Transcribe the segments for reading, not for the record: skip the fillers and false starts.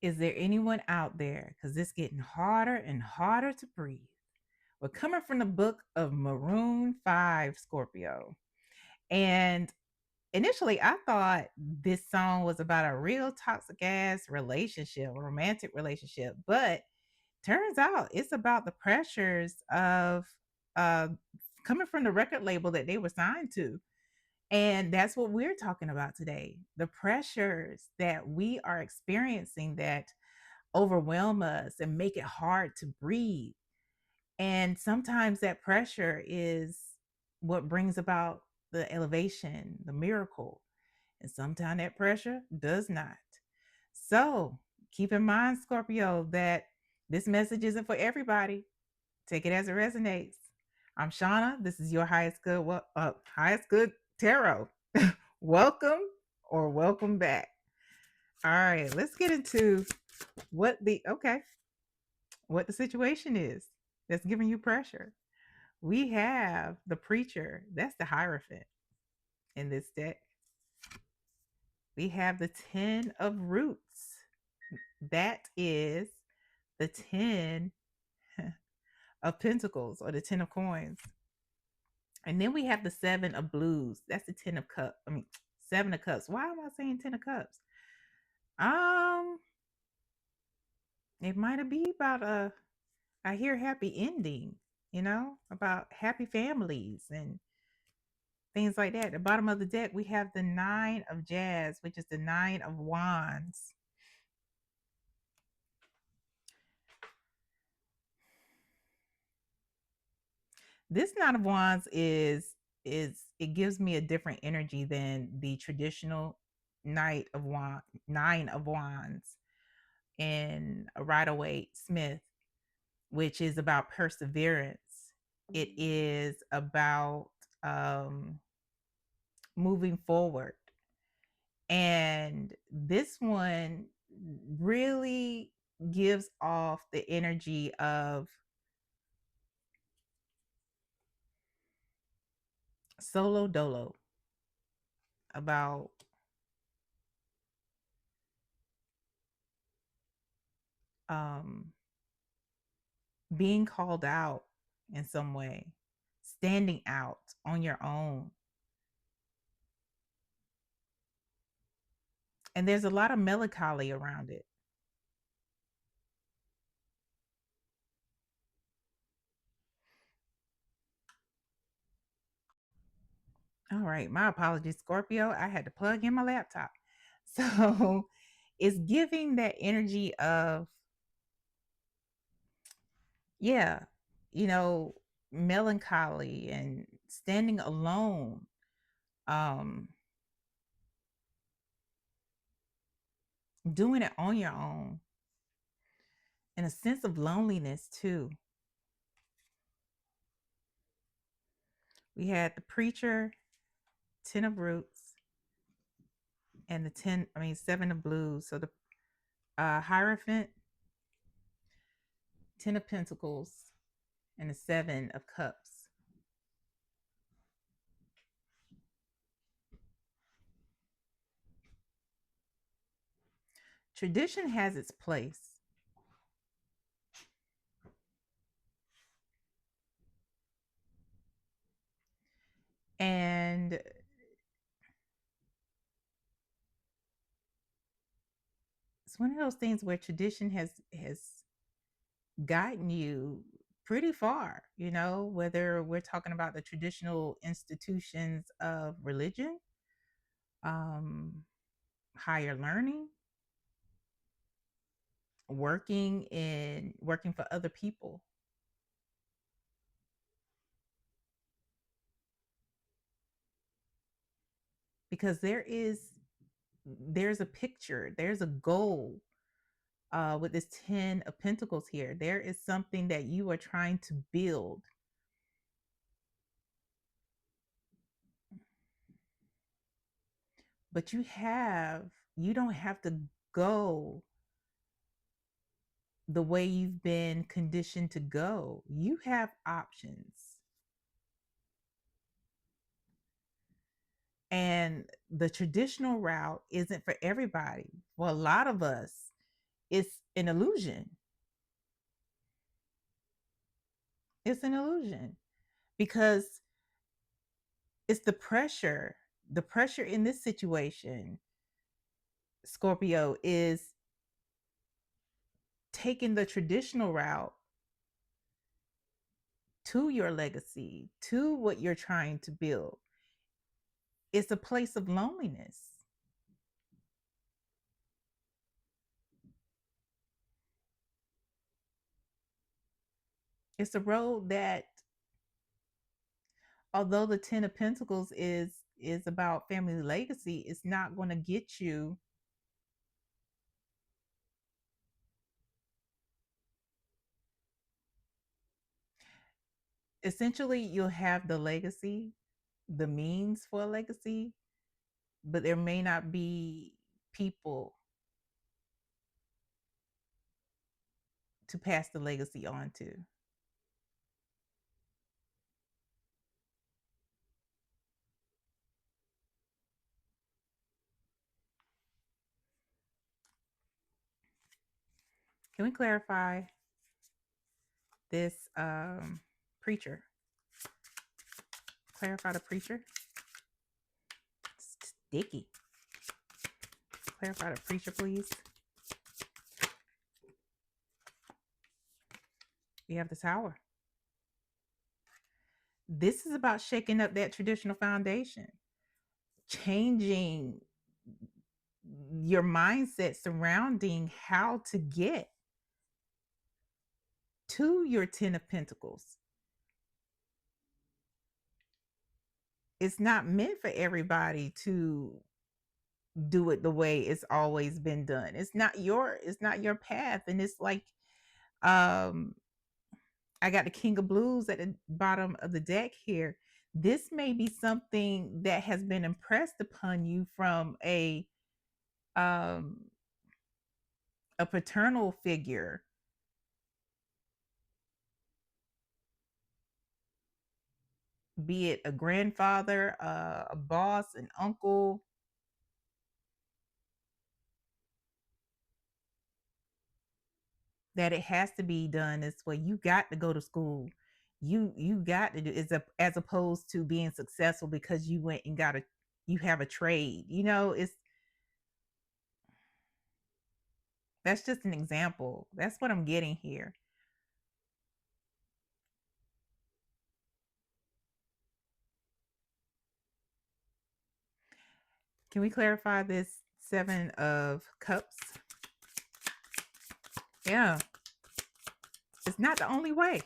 Is there anyone out there? Because it's getting harder and harder to breathe. We're coming from the book of Maroon 5, Scorpio. And initially, I thought this song was about a real toxic ass relationship, a romantic relationship. But turns out it's about the pressures of uh, coming from the record label that they were signed to. And that's what we're talking about today, the pressures that we are experiencing that overwhelm us and make it hard to breathe. And sometimes that pressure is what brings about the elevation, the miracle. And sometimes that pressure does not. So keep in mind, Scorpio, that this message isn't for everybody. Take it as it resonates. I'm Shauna. This is your highest good tarot. Welcome or welcome back. All right, let's get into what the situation is that's giving you pressure. We have the preacher, that's the Hierophant in this deck. We have the 10 of roots, that is the 10 of pentacles or the 10 of coins. And then we have the 7 of blues, that's the 10 of cups. 7 of cups. Why am I saying 10 of cups? Um, it might be about I hear happy ending, about happy families and things like that. At the bottom of the deck, we have the 9 of jazz, which is the 9 of wands. This 9 of wands is it gives me a different energy than the traditional nine of wands in a Rider-Waite-Smith, which is about perseverance. It is about moving forward. And this one really gives off the energy of solo dolo, about um, being called out in some way, standing out on your own. And there's a lot of melancholy around it. All right, my apologies, Scorpio. I had to plug in my laptop. So it's giving that energy of, yeah, you know, melancholy and standing alone. Um, doing it on your own, and a sense of loneliness too. We had the preacher, 10 of roots, and the 7 of blues. So the Hierophant, 10 of pentacles, and the 7 of cups. Tradition has its place. And it's one of those things where tradition has gotten you pretty far, whether we're talking about the traditional institutions of religion, um, higher learning, working for other people. Because there's a picture, there's a goal with this 10 of pentacles here. There is something that you are trying to build. But you don't have to go the way you've been conditioned to go. You have options. And the traditional route isn't for everybody. For a lot of us, it's an illusion. It's an illusion because it's the pressure. The pressure in this situation, Scorpio, is taking the traditional route to your legacy, to what you're trying to build. It's a place of loneliness. It's a road that, although the 10 of Pentacles is about family legacy, it's not going to get you. Essentially, you'll have the legacy, the means for a legacy, but there may not be people to pass the legacy on to. Can we clarify this preacher? Clarify the preacher. It's sticky. Clarify the preacher, please. We have the tower. This is about shaking up that traditional foundation, changing your mindset surrounding how to get to your 10 of Pentacles. It's not meant for everybody to do it the way it's always been done. It's not your path. And it's like, um I got the King of Blues at the bottom of the deck here. This may be something that has been impressed upon you from um a paternal figure, be it a grandfather, a boss, an uncle, that it has to be done this way. You got to go to school. You got to do, as opposed to being successful because you went and you have a trade. It's That's just an example. That's what I'm getting here. Can we clarify this 7 of Cups? Yeah, it's not the only way.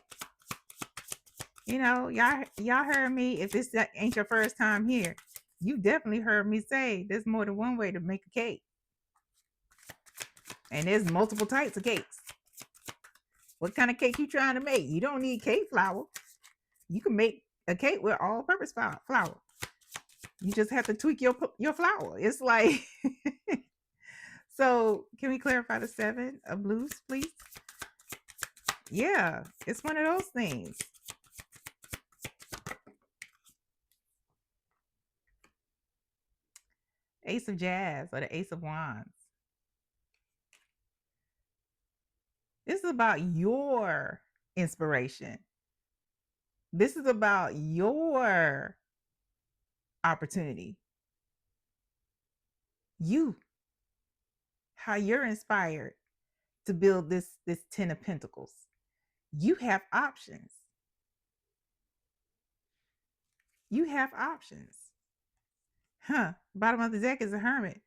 Y'all heard me. If this ain't your first time here, you definitely heard me say there's more than one way to make a cake. And there's multiple types of cakes. What kind of cake you trying to make? You don't need cake flour. You can make a cake with all-purpose flour. You just have to tweak your flour. It's like so. Can we clarify the 7 of Blues, please? Yeah, it's one of those things. Ace of Jazz or the Ace of Wands. This is about your inspiration. This is about your opportunity. You, how you're inspired to build this 10 of Pentacles. You have options. You have options. Bottom of the deck is a Hermit.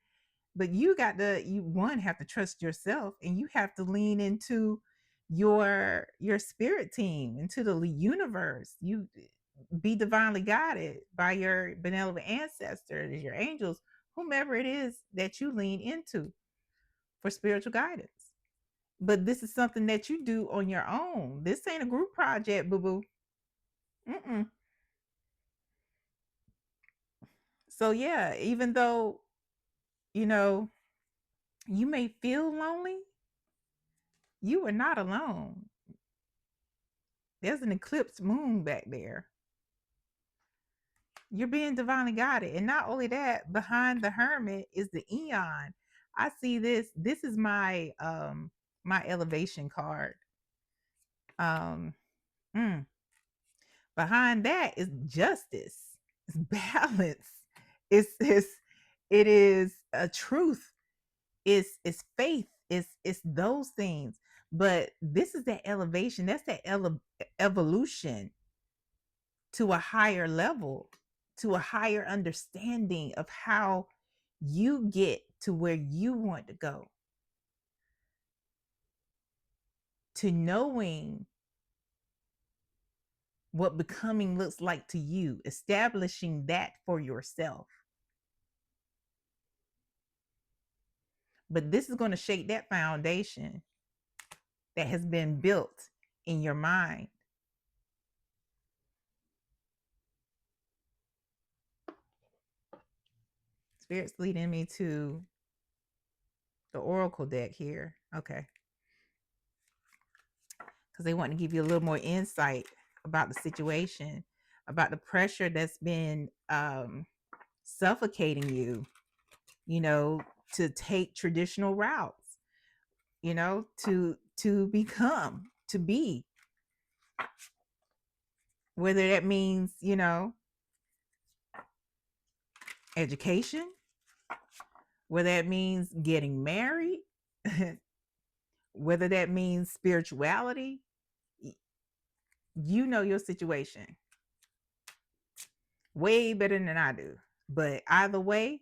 But you have to trust yourself, and you have to lean into your spirit team, into the universe. You be divinely guided by your benevolent ancestors, your angels, whomever it is that you lean into for spiritual guidance. But this is something that you do on your own. This ain't a group project, boo boo. Mm-mm. So yeah, even though you know you may feel lonely, you are not alone. There's an eclipsed moon back there. You're being divinely guided. And not only that, behind the Hermit is the Eon. I see this. This is my elevation card. Um mm, Behind that is justice. It's balance. It's it is a truth. It's faith. It's those things. But this is that elevation. That's that evolution to a higher level, to a higher understanding of how you get to where you want to go, to knowing what becoming looks like to you, establishing that for yourself. But this is going to shake that foundation that has been built in your mind. Spirit's leading me to the oracle deck here. Okay. Because they want to give you a little more insight about the situation, about the pressure that's been suffocating you, you know, to take traditional routes, you know, to become, to be, whether that means, you know, education, whether that means getting married, whether that means spirituality. You know your situation way better than I do. But either way,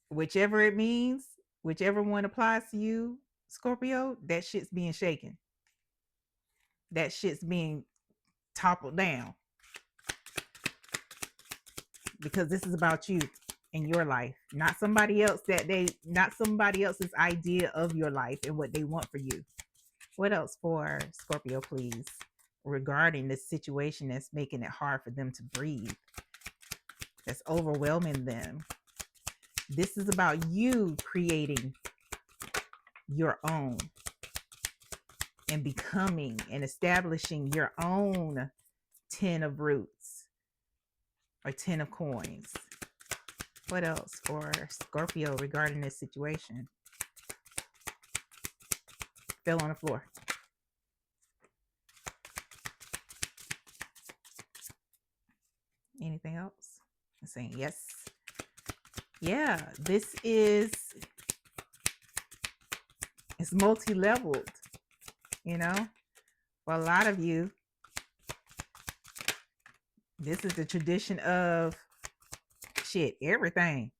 whichever it means, whichever one applies to you, Scorpio, that shit's being shaken. That shit's being toppled down, because this is about you and your life, not somebody else not somebody else's idea of your life and what they want for you. What else for Scorpio, please, regarding this situation that's making it hard for them to breathe, that's overwhelming them? This is about you creating your own and becoming and establishing your own 10 of roots or 10 of coins. What else for Scorpio regarding this situation? Fell on the floor. Anything else? I'm saying yes. Yeah, this is, it's multi-leveled, you know. For a lot of you, this is the tradition of shit, everything.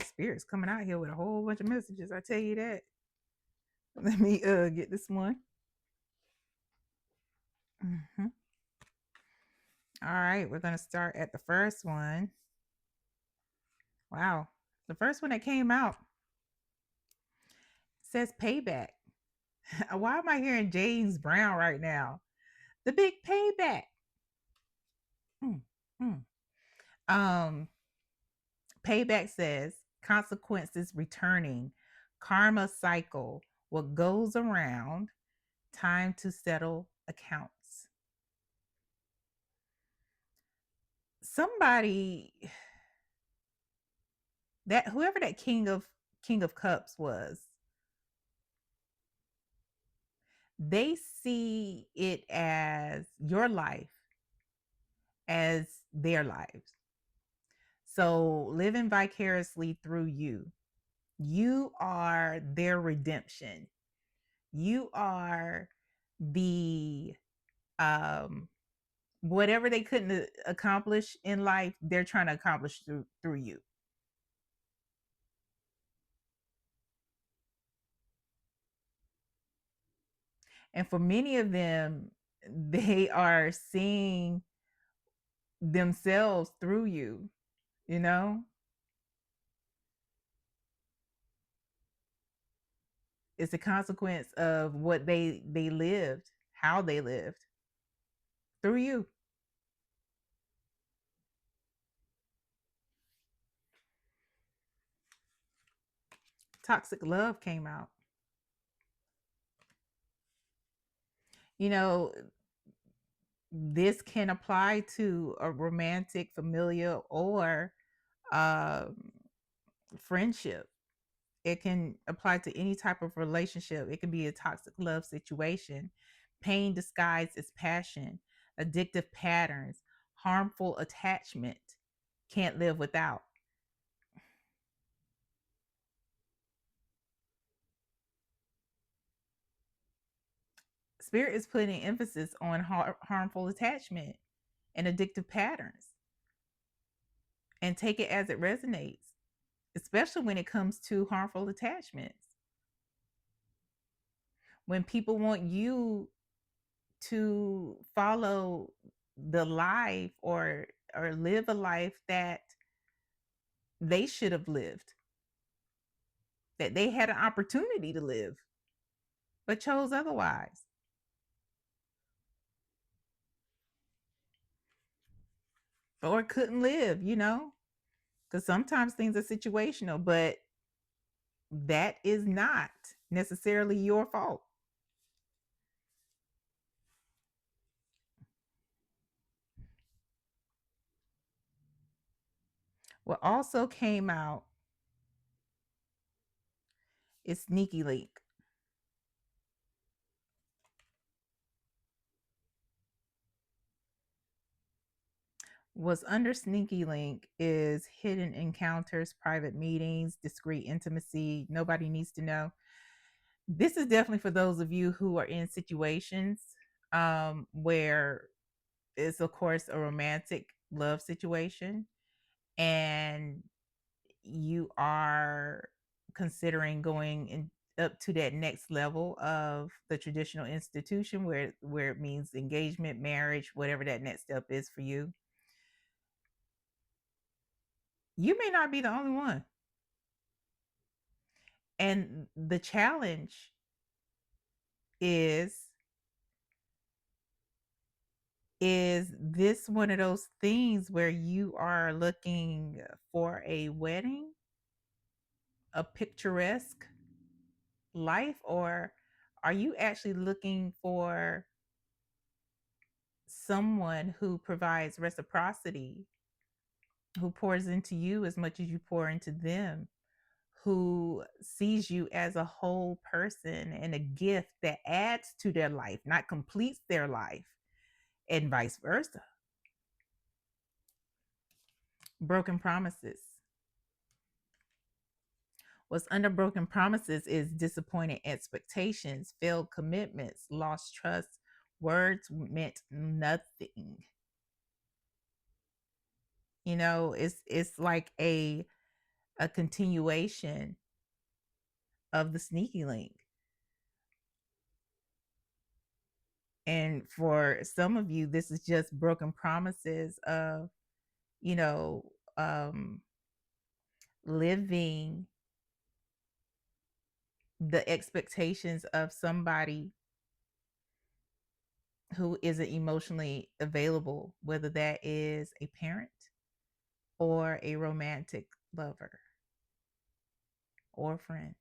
Spirit's coming out here with a whole bunch of messages, I tell you that. Let me get this one. Mm-hmm. All right, we're going to start at the first one. Wow. The first one that came out says payback. Why am I hearing James Brown right now? The big payback. Mm, mm. Payback says consequences returning, karma cycle, what goes around, time to settle accounts. Somebody, that whoever that king of cups was, they see it as your life as their lives. So living vicariously through you. You are their redemption. You are the whatever they couldn't accomplish in life, they're trying to accomplish through you. And for many of them, they are seeing themselves through you, you know? It's a consequence of what they lived, how they lived through you. Toxic love came out. You know, this can apply to a romantic, familial, or um, friendship. It can apply to any type of relationship. It can be a toxic love situation, pain disguised as passion, addictive patterns, harmful attachment, can't live without. Spirit is putting emphasis on harmful attachment and addictive patterns, and take it as it resonates, especially when it comes to harmful attachments. When people want you to follow the life, or live a life that they should have lived, that they had an opportunity to live, but chose otherwise, or couldn't live, because sometimes things are situational, but that is not necessarily your fault. What also came out is Sneaky Link. What's under Sneaky Link is hidden encounters, private meetings, discreet intimacy. Nobody needs to know. This is definitely for those of you who are in situations where it's, of course, a romantic love situation, and you are considering going up to that next level of the traditional institution, where it means engagement, marriage, whatever that next step is for you. You may not be the only one. And the challenge is is this one of those things where you are looking for a wedding, a picturesque life, or are you actually looking for someone who provides reciprocity, who pours into you as much as you pour into them, who sees you as a whole person and a gift that adds to their life, not completes their life, and vice versa? Broken promises. What's under broken promises is disappointed expectations, failed commitments, lost trust, words meant nothing. It's like a continuation of the Sneaky Link. And for some of you, this is just broken promises of, you know, um, living the expectations of somebody who isn't emotionally available, whether that is a parent or a romantic lover or friend.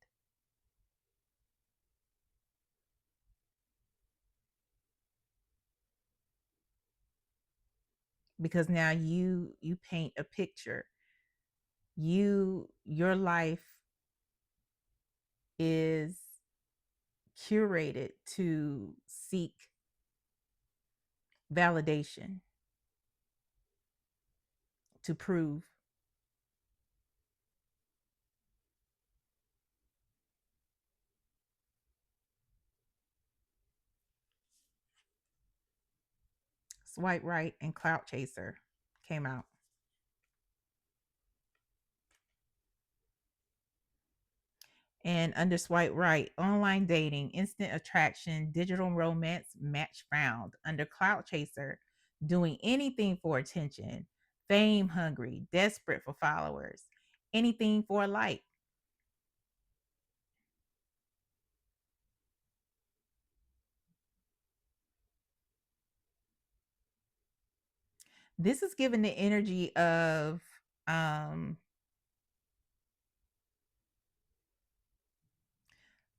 Because now you paint a picture. Your life is curated to seek validation, to prove. Swipe Right and Clout Chaser came out. And under Swipe Right, online dating, instant attraction, digital romance, match found. Under Clout Chaser, doing anything for attention, fame hungry, desperate for followers, anything for a like. This is given the energy of um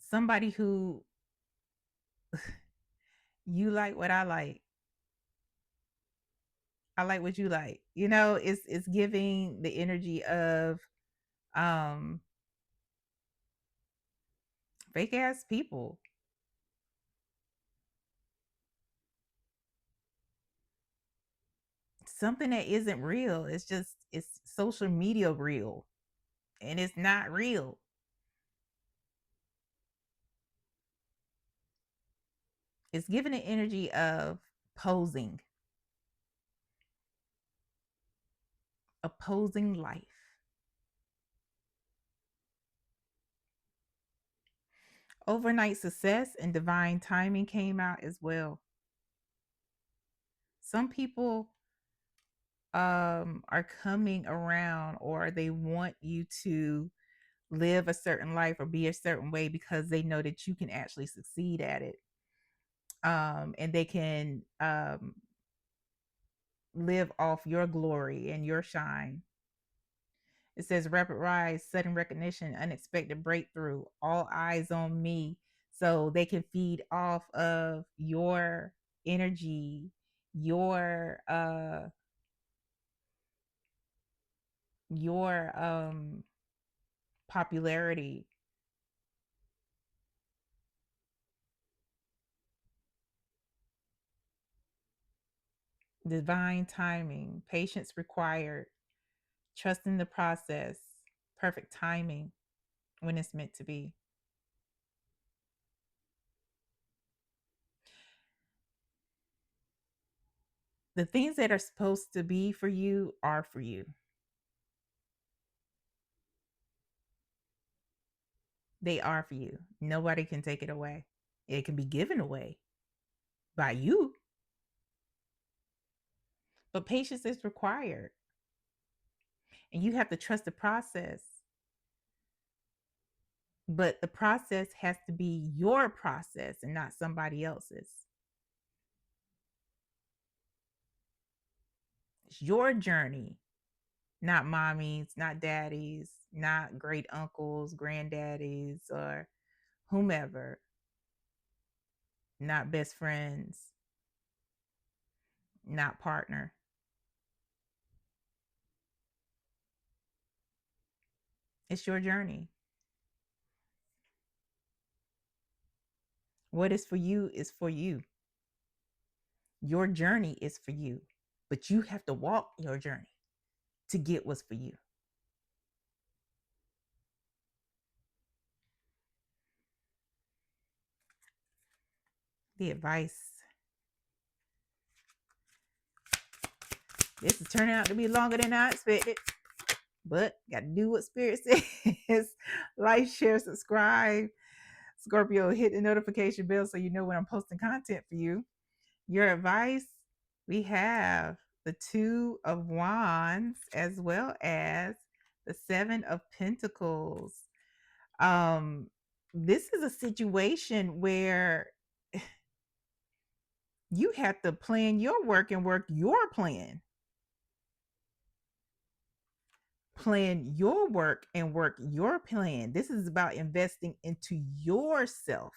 somebody who, you like what I like what you like. It's giving the energy of Um, Fake ass people. Something that isn't real. It's social media real. And it's not real. It's given the energy of posing, opposing life. Overnight success and divine timing came out as well. Some people are coming around, or they want you to live a certain life or be a certain way because they know that you can actually succeed at it. And they can live off your glory and your shine. It says rapid rise, sudden recognition, unexpected breakthrough, all eyes on me. So they can feed off of your energy, your popularity. Divine timing, patience required, trusting the process, perfect timing when it's meant to be. The things that are supposed to be for you are for you. They are for you. Nobody can take it away. It can be given away by you, but patience is required. And you have to trust the process. But the process has to be your process and not somebody else's. It's your journey, not mommy's, not daddy's, not great uncles, granddaddies, or whomever, not best friends, not partner. It's your journey. What is for you is for you. Your journey is for you, but you have to walk your journey to get what's for you. The advice. This is turning out to be longer than I expected, but got to do what Spirit says. Like, share, subscribe. Scorpio, hit the notification bell so you know when I'm posting content for you. Your advice, we have the Two of Wands as well as the Seven of Pentacles. Um, this is a situation where you have to plan your work and work your plan. Plan your work and work your plan. This is about investing into yourself,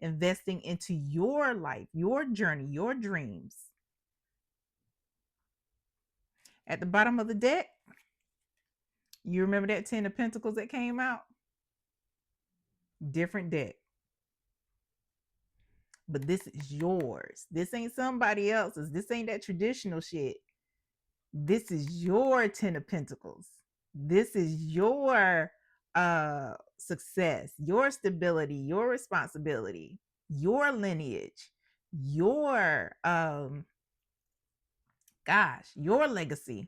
investing into your life, your journey, your dreams. At the bottom of the deck, you remember that 10 of Pentacles that came out? Different deck. But this is yours. This ain't somebody else's. This ain't that traditional shit. This is your 10 of Pentacles. This is your success, your stability, your responsibility, your lineage, your your legacy.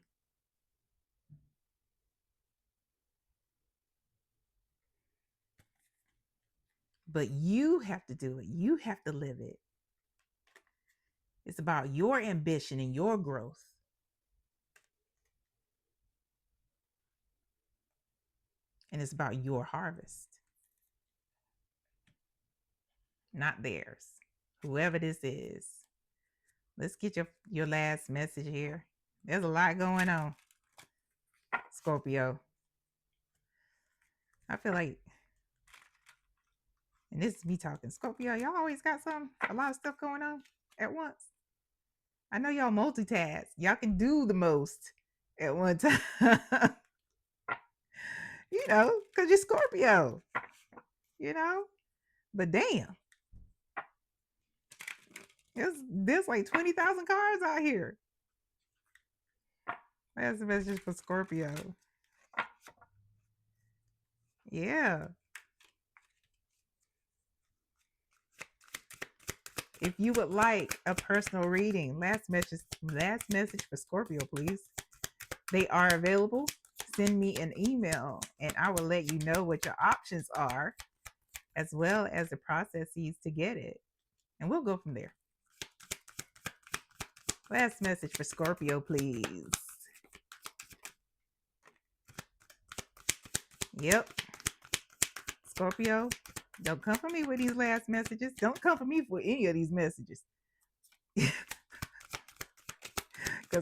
But you have to do it. You have to live it. It's about your ambition and your growth. And it's about your harvest, not theirs. Whoever this is. Let's get your last message here. There's a lot going on, Scorpio. I feel like, and this is me talking, Scorpio, y'all always got a lot of stuff going on at once. I know y'all multitask. Y'all can do the most at one time. because you're Scorpio, you know. But damn, there's like 20,000 cards out here. That's the message for Scorpio. Yeah. If you would like a personal reading, last message for Scorpio, please. They are available. Send me an email and I will let you know what your options are, as well as the processes to get it. And we'll go from there. Last message for Scorpio, please. Yep. Scorpio, don't come for me with these last messages. Don't come for me for any of these messages. Because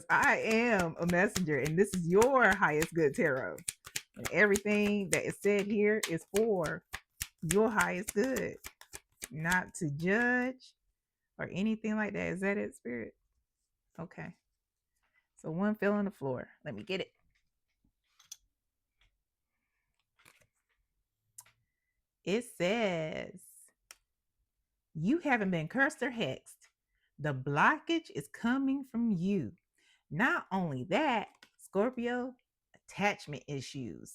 I am a messenger and this is your highest good tarot. And everything that is said here is for your highest good, not to judge or anything like that. Is that it, Spirit? Okay. So one fell on the floor. Let me get it. It says, you haven't been cursed or hexed. The blockage is coming from you. Not only that, Scorpio, attachment issues.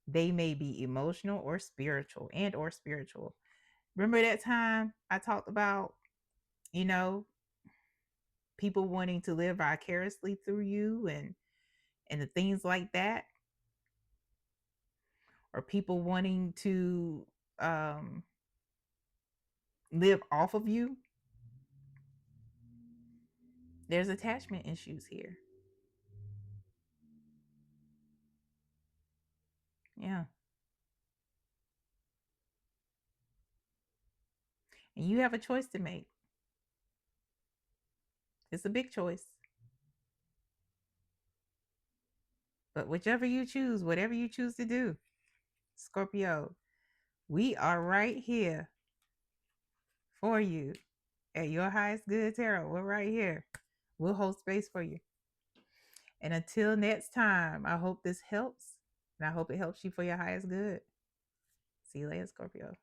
They may be emotional or spiritual. Remember that time I talked about, you know, people wanting to live vicariously through you and the things like that, or people wanting to live off of you. There's attachment issues here. Yeah. And you have a choice to make. It's a big choice. But whichever you choose, whatever you choose to do, Scorpio, we are right here for you at your highest good tarot. We're right here. We'll hold space for you. And until next time, I hope this helps. And I hope it helps you for your highest good. See you later, Scorpio.